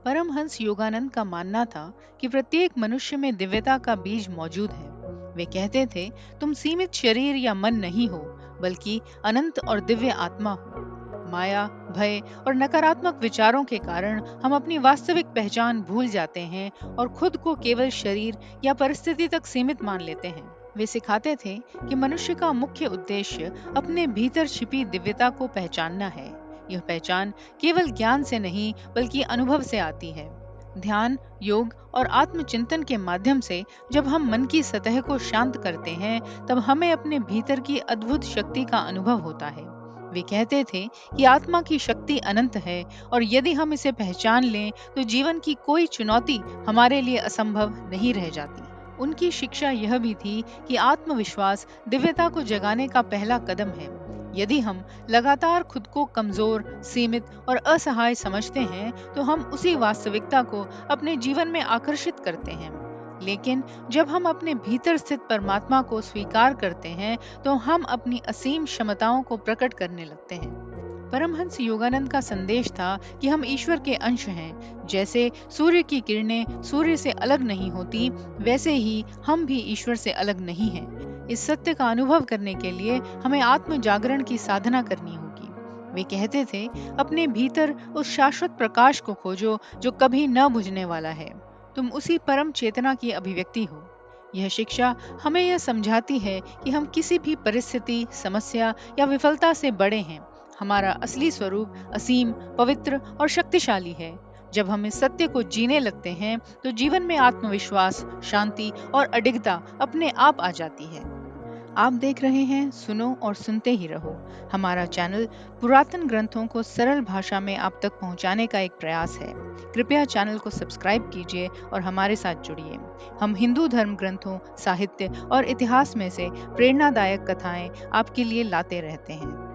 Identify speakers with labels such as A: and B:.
A: परमहंस योगानंद का मानना था कि प्रत्येक मनुष्य में दिव्यता का बीज मौजूद है। वे कहते थे, तुम सीमित शरीर या मन नहीं हो, बल्कि अनंत और दिव्य आत्मा हो। माया, भय और नकारात्मक विचारों के कारण हम अपनी वास्तविक पहचान भूल जाते हैं और खुद को केवल शरीर या परिस्थिति तक सीमित मान लेते हैं। वे सिखाते थे कि मनुष्य का मुख्य उद्देश्य अपने भीतर छिपी दिव्यता को पहचानना है। यह पहचान केवल ज्ञान से नहीं, बल्कि अनुभव से आती है। ध्यान, योग और आत्मचिंतन के माध्यम से जब हम मन की सतह को शांत करते हैं, तब हमें अपने भीतर की अद्भुत शक्ति का अनुभव होता है। वे कहते थे कि आत्मा की शक्ति अनंत है और यदि हम इसे पहचान लें तो जीवन की कोई चुनौती हमारे लिए असंभव नहीं रह जाती। उनकी शिक्षा यह भी थी कि आत्मविश्वास दिव्यता को जगाने का पहला कदम है। यदि हम लगातार खुद को कमजोर, सीमित और असहाय समझते हैं, तो हम उसी वास्तविकता को अपने जीवन में आकर्षित करते हैं। लेकिन जब हम अपने भीतर स्थित परमात्मा को स्वीकार करते हैं, तो हम अपनी असीम क्षमताओं को प्रकट करने लगते हैं। परमहंस योगानंद का संदेश था कि हम ईश्वर के अंश हैं। जैसे सूर्य की किरणें सूर्य से अलग नहीं होती, वैसे ही हम भी ईश्वर से अलग नहीं हैं। इस सत्य का अनुभव करने के लिए हमें आत्म जागरण की साधना करनी होगी। वे कहते थे, अपने भीतर उस शाश्वत प्रकाश को खोजो जो कभी न बुझने वाला है। तुम उसी परम चेतना की अभिव्यक्ति हो। यह शिक्षा हमें यह समझाती है कि हम किसी भी परिस्थिति, समस्या या विफलता से बड़े हैं। हमारा असली स्वरूप असीम, पवित्र और शक्तिशाली है। जब हम इस सत्य को जीने लगते हैं, तो जीवन में आत्मविश्वास, शांति और अडिगता अपने आप आ जाती है। आप देख रहे हैं सुनो और सुनते ही रहो। हमारा चैनल पुरातन ग्रंथों को सरल भाषा में आप तक पहुंचाने का एक प्रयास है। कृपया चैनल को सब्सक्राइब कीजिए और हमारे साथ जुड़िए। हम हिंदू धर्म ग्रंथों, साहित्य और इतिहास में से प्रेरणादायक कथाएं आपके लिए लाते रहते हैं।